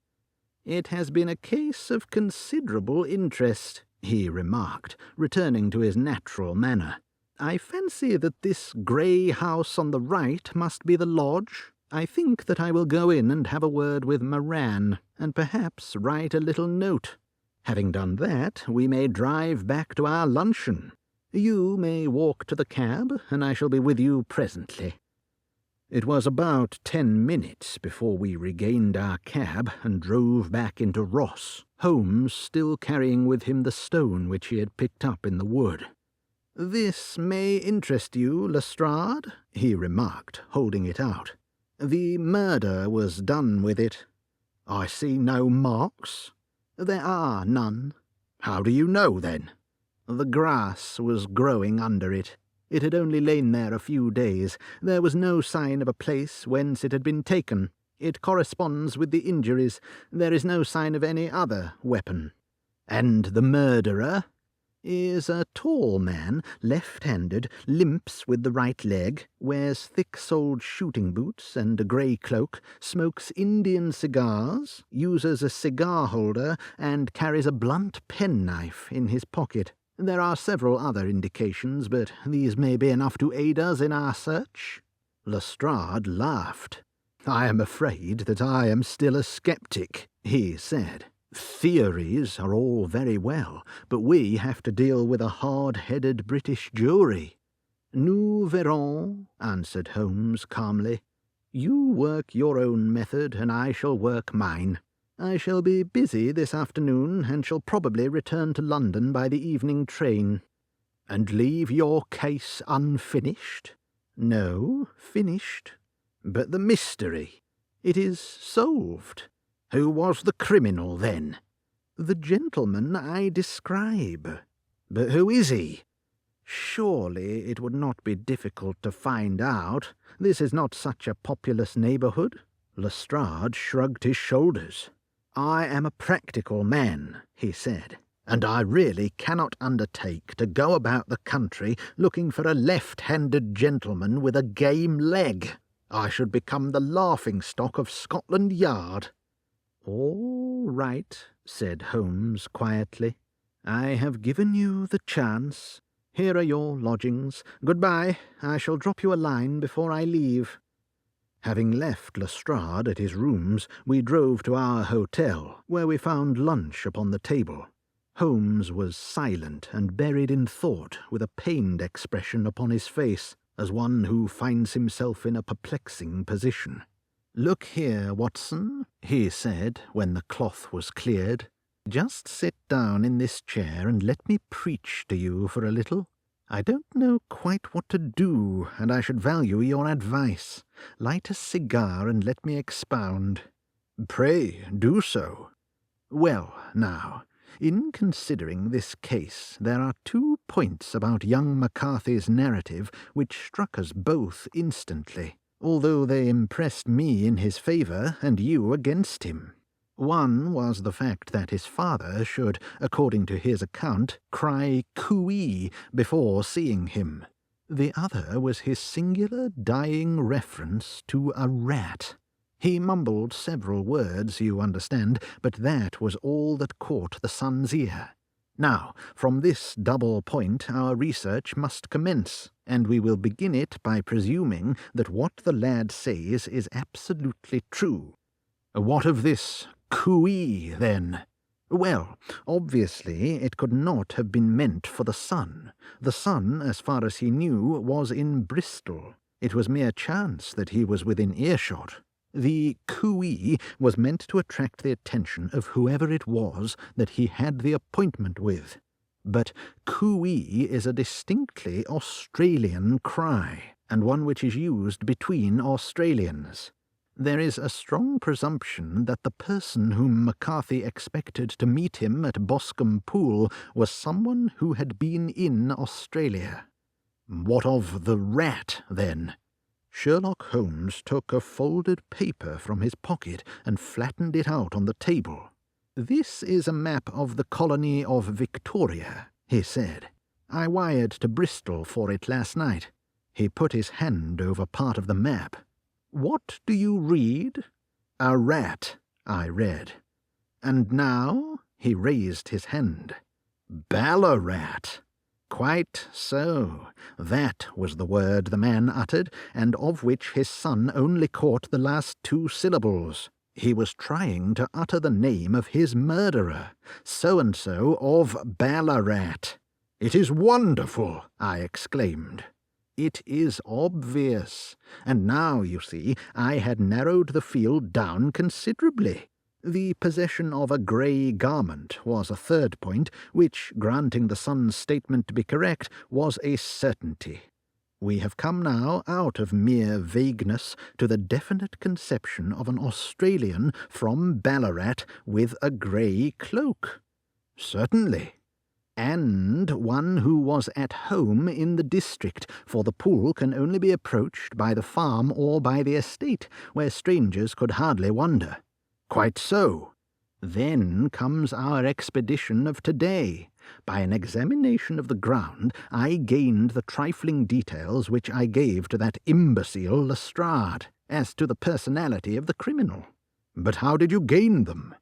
"It has been a case of considerable interest," he remarked, returning to his natural manner. "I fancy that this grey house on the right must be the lodge. I think that I will go in and have a word with Moran, and perhaps write a little note. Having done that, we may drive back to our luncheon. You may walk to the cab, and I shall be with you presently." It was about 10 minutes before we regained our cab and drove back into Ross, Holmes still carrying with him the stone which he had picked up in the wood. "This may interest you, Lestrade," he remarked, holding it out. "The murder was done with it." "I see no marks." "There are none." "How do you know, then?" "The grass was growing under it. It had only lain there a few days. There was no sign of a place whence it had been taken. It corresponds with the injuries. There is no sign of any other weapon." "And the murderer?" "Is a tall man, left-handed, limps with the right leg, wears thick-soled shooting boots and a grey cloak, smokes Indian cigars, uses a cigar-holder, and carries a blunt penknife in his pocket. There are several other indications, but these may be enough to aid us in our search." Lestrade laughed. "I am afraid that I am still a sceptic," he said. "Theories are all very well, but we have to deal with a hard-headed British jury." "Nous verrons," answered Holmes calmly. "You work your own method, and I shall work mine. I shall be busy this afternoon, and shall probably return to London by the evening train." "And leave your case unfinished?" "No, finished." "But the mystery?" "It is solved." "Who was the criminal, then?" "The gentleman I describe." "But who is he?" "Surely it would not be difficult to find out. This is not such a populous neighbourhood." Lestrade shrugged his shoulders. "I am a practical man," he said, "and I really cannot undertake to go about the country looking for a left-handed gentleman with a game leg. I should become the laughing-stock of Scotland Yard." "All right," said Holmes quietly. "I have given you the chance. Here are your lodgings. Goodbye. I shall drop you a line before I leave." Having left Lestrade at his rooms, we drove to our hotel, where we found lunch upon the table. Holmes was silent and buried in thought, with a pained expression upon his face, as one who finds himself in a perplexing position. "Look here, Watson," he said, when the cloth was cleared. "Just sit down in this chair and let me preach to you for a little. I don't know quite what to do, and I should value your advice. Light a cigar and let me expound." "Pray, do so." "Well, now, in considering this case, there are 2 points about young McCarthy's narrative which struck us both instantly, although they impressed me in his favour and you against him. One was the fact that his father should, according to his account, cry cooee before seeing him. The other was his singular dying reference to a rat. He mumbled several words, you understand, but that was all that caught the son's ear. Now, from this double point our research must commence, and we will begin it by presuming that what the lad says is absolutely true." "What of this cooee, then?" "Well, obviously it could not have been meant for the son. The son, as far as he knew, was in Bristol. It was mere chance that he was within earshot. The cooee was meant to attract the attention of whoever it was that he had the appointment with. But cooee is a distinctly Australian cry, and one which is used between Australians. There is a strong presumption that the person whom McCarthy expected to meet him at Boscombe Pool was someone who had been in Australia." "What of the rat, then?" Sherlock Holmes took a folded paper from his pocket and flattened it out on the table. "This is a map of the colony of Victoria," he said. "I wired to Bristol for it last night." He put his hand over part of the map. "What do you read?" "A rat," I read. "And now?" He raised his hand. "Ballarat." "Quite so. That was the word the man uttered, and of which his son only caught the last 2 syllables. He was trying to utter the name of his murderer, so-and-so of Ballarat." "It is wonderful," I exclaimed. "It is obvious, and now, you see, I had narrowed the field down considerably. The possession of a grey garment was a third point, which, granting the son's statement to be correct, was a certainty. We have come now out of mere vagueness to the definite conception of an Australian from Ballarat with a grey cloak. Certainly. And one who was at home in the district, for the pool can only be approached by the farm or by the estate, where strangers could hardly wander. Quite so. Then comes our expedition of today. By an examination of the ground, I gained the trifling details which I gave to that imbecile Lestrade, as to the personality of the criminal. But how did you gain them?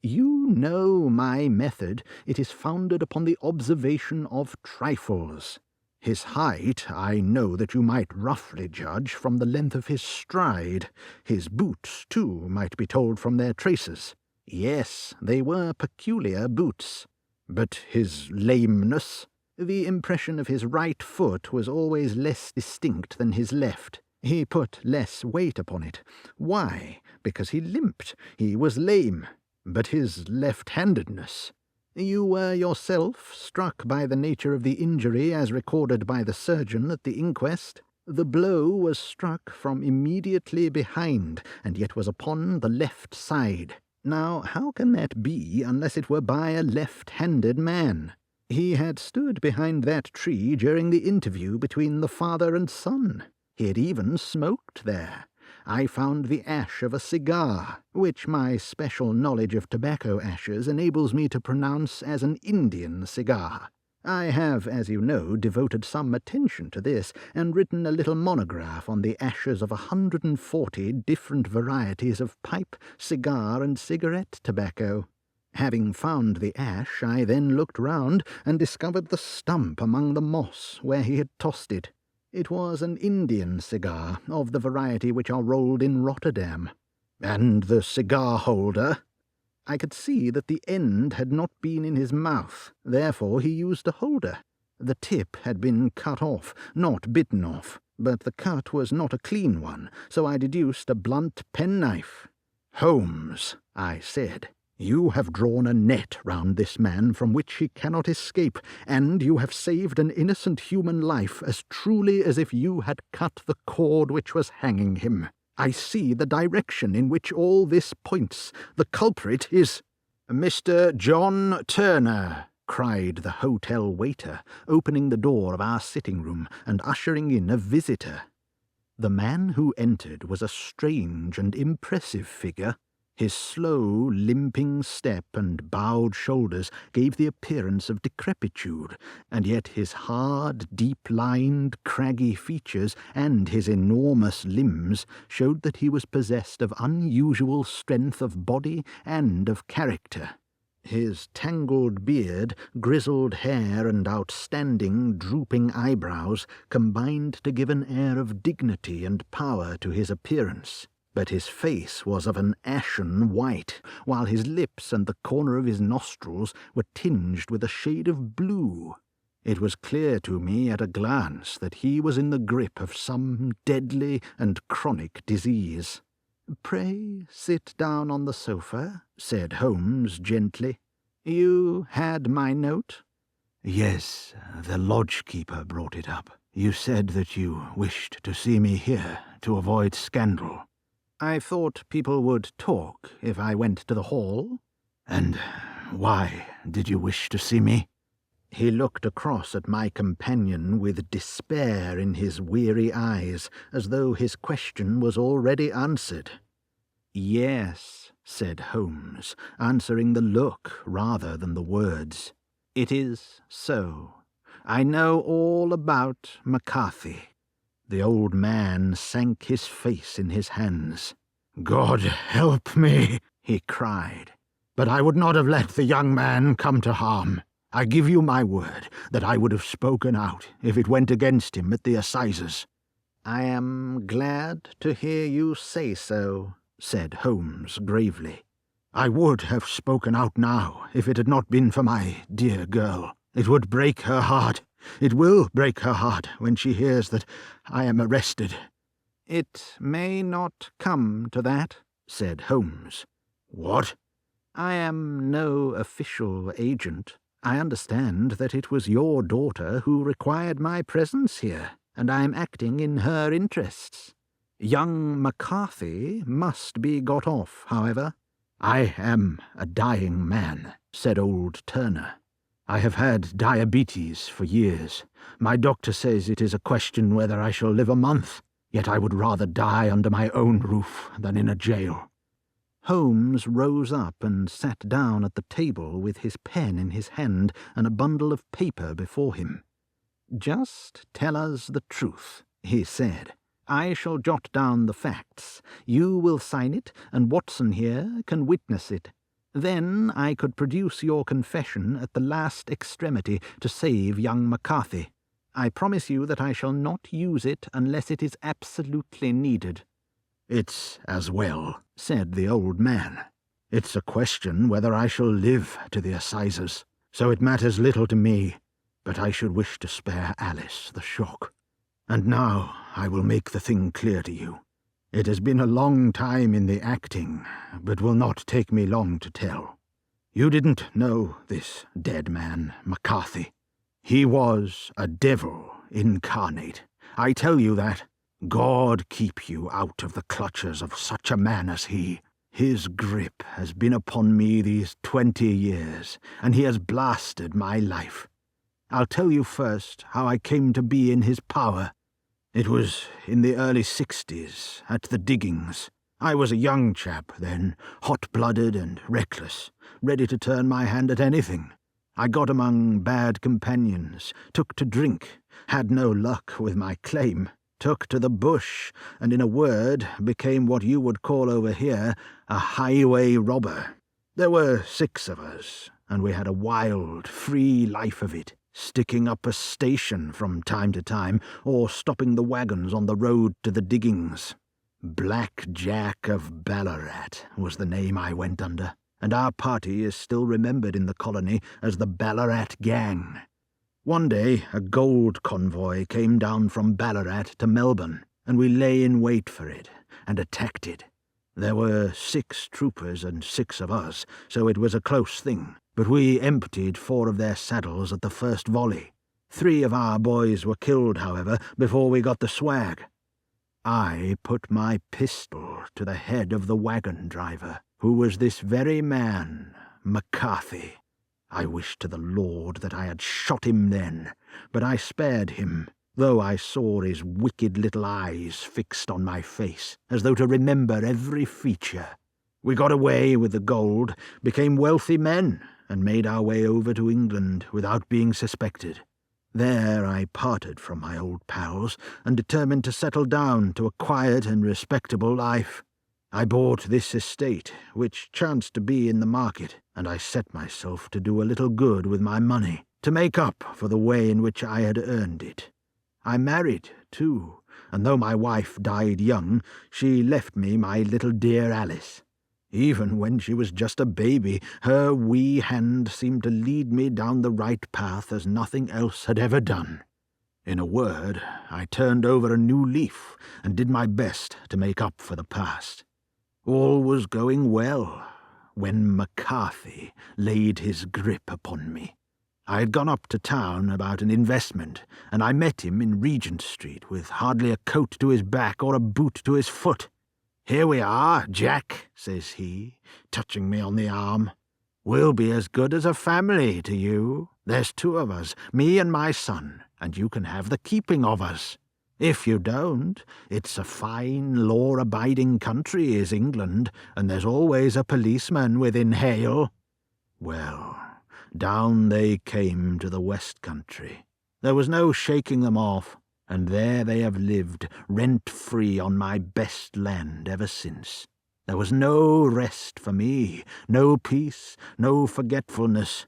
You know my method. It is founded upon the observation of trifles. His height I know that you might roughly judge from the length of his stride. His boots, too, might be told from their traces. Yes, they were peculiar boots. But his lameness? The impression of his right foot was always less distinct than his left. He put less weight upon it. Why? Because he limped. He was lame. But his left-handedness? You were yourself struck by the nature of the injury as recorded by the surgeon at the inquest. The blow was struck from immediately behind, and yet was upon the left side. Now, how can that be unless it were by a left-handed man? He had stood behind that tree during the interview between the father and son. He had even smoked there. I found the ash of a cigar, which my special knowledge of tobacco ashes enables me to pronounce as an Indian cigar. I have, as you know, devoted some attention to this, and written a little monograph on the ashes of 140 different varieties of pipe, cigar, and cigarette tobacco. Having found the ash, I then looked round and discovered the stump among the moss where he had tossed it. It was an Indian cigar, of the variety which are rolled in Rotterdam. And the cigar-holder? I could see that the end had not been in his mouth, therefore he used a holder. The tip had been cut off, not bitten off, but the cut was not a clean one, so I deduced a blunt penknife. "Holmes," I said, "you have drawn a net round this man from which he cannot escape, and you have saved an innocent human life as truly as if you had cut the cord which was hanging him. I see the direction in which all this points. The culprit is—" "Mr. John Turner," cried the hotel waiter, opening the door of our sitting-room and ushering in a visitor. The man who entered was a strange and impressive figure. His slow, limping step and bowed shoulders gave the appearance of decrepitude, and yet his hard, deep-lined, craggy features and his enormous limbs showed that he was possessed of unusual strength of body and of character. His tangled beard, grizzled hair, and outstanding, drooping eyebrows combined to give an air of dignity and power to his appearance. But his face was of an ashen white, while his lips and the corner of his nostrils were tinged with a shade of blue. It was clear to me at a glance that he was in the grip of some deadly and chronic disease. "Pray sit down on the sofa," said Holmes gently. "You had my note?" "Yes, the lodge-keeper brought it up. You said that you wished to see me here to avoid scandal." "I thought people would talk if I went to the hall." "And why did you wish to see me?" He looked across at my companion with despair in his weary eyes, as though his question was already answered. "Yes," said Holmes, answering the look rather than the words. "It is so. I know all about McCarthy." The old man sank his face in his hands. "God help me," he cried. "But I would not have let the young man come to harm. I give you my word that I would have spoken out if it went against him at the assizes." "I am glad to hear you say so," said Holmes gravely. "I would have spoken out now if it had not been for my dear girl. It would break her heart. It will break her heart when she hears that I am arrested." "It may not come to that," said Holmes. "What?" "I am no official agent. I understand that it was your daughter who required my presence here, and I am acting in her interests. Young McCarthy must be got off, however." "I am a dying man," said old Turner. "I have had diabetes for years. My doctor says it is a question whether I shall live a month, yet I would rather die under my own roof than in a jail." Holmes rose up and sat down at the table with his pen in his hand and a bundle of paper before him. "Just tell us the truth," he said. "I shall jot down the facts. You will sign it, and Watson here can witness it. Then I could produce your confession at the last extremity to save young McCarthy. I promise you that I shall not use it unless it is absolutely needed." "It's as well," said the old man. "It's a question whether I shall live to the assizes, so it matters little to me, but I should wish to spare Alice the shock. And now I will make the thing clear to you. It has been a long time in the acting, but will not take me long to tell. You didn't know this dead man, McCarthy. He was a devil incarnate. I tell you that. God keep you out of the clutches of such a man as he. His grip has been upon me these 20 years, and he has blasted my life. I'll tell you first how I came to be in his power. It was in the early 60s, at the diggings. I was a young chap then, hot-blooded and reckless, ready to turn my hand at anything. I got among bad companions, took to drink, had no luck with my claim, took to the bush, and in a word became what you would call over here a highway robber. There were 6 of us, and we had a wild, free life of it, sticking up a station from time to time, or stopping the wagons on the road to the diggings. Black Jack of Ballarat was the name I went under, and our party is still remembered in the colony as the Ballarat Gang. One day a gold convoy came down from Ballarat to Melbourne, and we lay in wait for it, and attacked it. There were 6 troopers and 6 of us, so it was a close thing, but we emptied 4 of their saddles at the first volley. 3 of our boys were killed, however, before we got the swag. I put my pistol to the head of the wagon driver, who was this very man, McCarthy. I wish to the Lord that I had shot him then, but I spared him, though I saw his wicked little eyes fixed on my face, as though to remember every feature. We got away with the gold, became wealthy men, and made our way over to England without being suspected. There I parted from my old pals and determined to settle down to a quiet and respectable life. I bought this estate, which chanced to be in the market, and I set myself to do a little good with my money, to make up for the way in which I had earned it. I married, too, and though my wife died young, she left me my little dear Alice. Even when she was just a baby, her wee hand seemed to lead me down the right path as nothing else had ever done. In a word, I turned over a new leaf and did my best to make up for the past. All was going well when McCarthy laid his grip upon me. I had gone up to town about an investment, and I met him in Regent Street with hardly a coat to his back or a boot to his foot. "Here we are, Jack," says he, touching me on the arm. "We'll be as good as a family to you. There's 2 of us, me and my son, and you can have the keeping of us. If you don't, it's a fine, law-abiding country is England, and there's always a policeman within hail." Well, down they came to the West Country. There was no shaking them off, and there they have lived, rent-free on my best land ever since. There was no rest for me, no peace, no forgetfulness.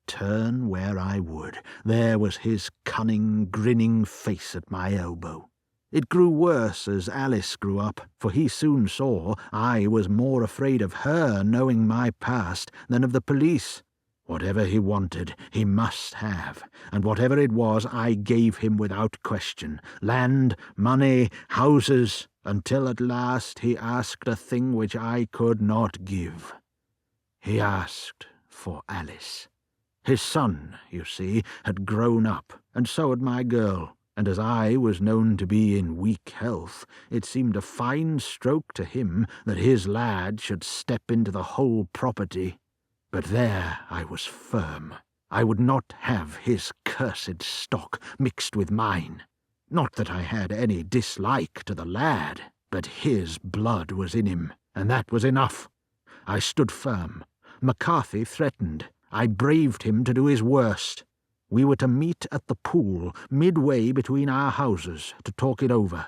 Turn where I would, there was his cunning, grinning face at my elbow. It grew worse as Alice grew up, for he soon saw I was more afraid of her knowing my past than of the police. Whatever he wanted, he must have, and whatever it was, I gave him without question. Land, money, houses, until at last he asked a thing which I could not give. He asked for Alice. His son, you see, had grown up, and so had my girl, and as I was known to be in weak health, it seemed a fine stroke to him that his lad should step into the whole property. But there I was firm. I would not have his cursed stock mixed with mine. Not that I had any dislike to the lad, but his blood was in him, and that was enough. I stood firm. McCarthy threatened. I braved him to do his worst. We were to meet at the pool, midway between our houses, to talk it over.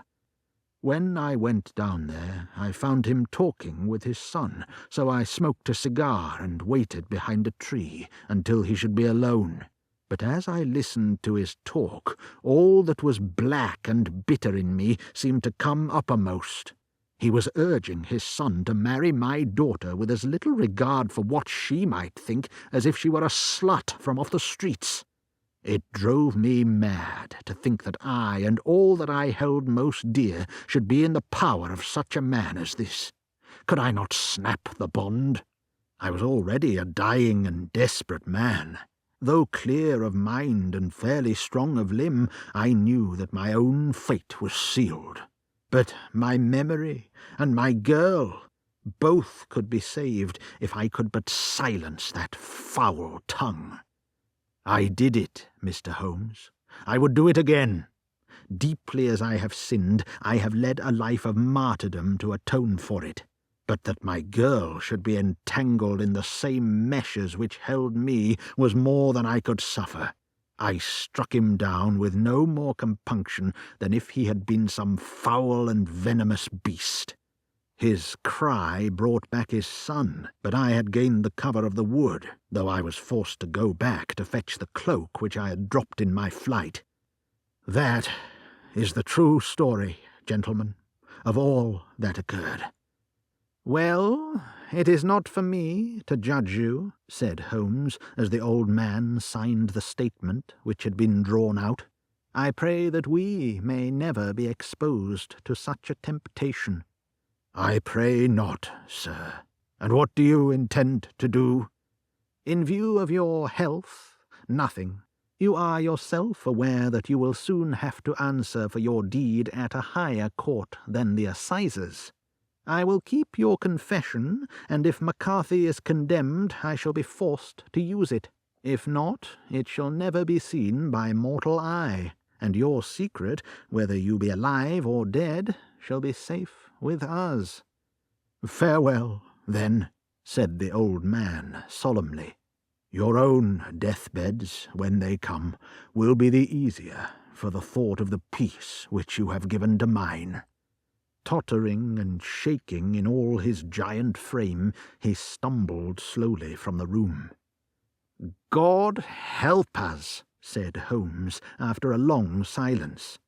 When I went down there, I found him talking with his son, so I smoked a cigar and waited behind a tree until he should be alone. But as I listened to his talk, all that was black and bitter in me seemed to come uppermost. He was urging his son to marry my daughter with as little regard for what she might think as if she were a slut from off the streets. It drove me mad to think that I and all that I held most dear should be in the power of such a man as this. Could I not snap the bond? I was already a dying and desperate man. Though clear of mind and fairly strong of limb, I knew that my own fate was sealed. But my memory and my girl, both could be saved if I could but silence that foul tongue. I did it, Mr. Holmes. I would do it again. Deeply as I have sinned, I have led a life of martyrdom to atone for it. But that my girl should be entangled in the same meshes which held me was more than I could suffer. I struck him down with no more compunction than if he had been some foul and venomous beast. His cry brought back his son, but I had gained the cover of the wood, though I was forced to go back to fetch the cloak which I had dropped in my flight. That is the true story, gentlemen, of all that occurred. "Well, it is not for me to judge you," said Holmes, as the old man signed the statement which had been drawn out. "I pray that we may never be exposed to such a temptation." "I pray not, sir. And what do you intend to do?" "In view of your health, nothing. You are yourself aware that you will soon have to answer for your deed at a higher court than the assizes. I will keep your confession, and if McCarthy is condemned, I shall be forced to use it. If not, it shall never be seen by mortal eye, and your secret, whether you be alive or dead, shall be safe with us." "Farewell, then," said the old man solemnly. "Your own deathbeds, when they come, will be the easier for the thought of the peace which you have given to mine." Tottering and shaking in all his giant frame, he stumbled slowly from the room. "God help us," said Holmes, after a long silence.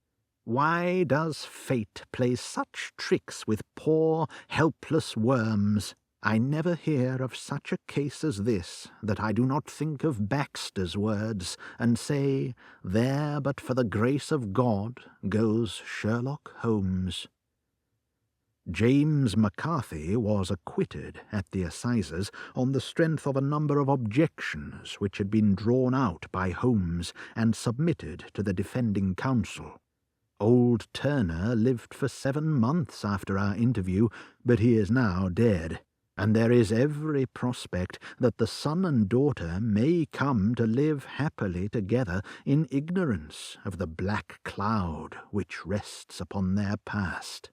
"Why does fate play such tricks with poor, helpless worms? I never hear of such a case as this that I do not think of Baxter's words, and say, 'There but for the grace of God goes Sherlock Holmes.'" James McCarthy was acquitted at the assizes on the strength of a number of objections which had been drawn out by Holmes and submitted to the defending counsel. Old Turner lived for 7 months after our interview, but he is now dead, and there is every prospect that the son and daughter may come to live happily together in ignorance of the black cloud which rests upon their past.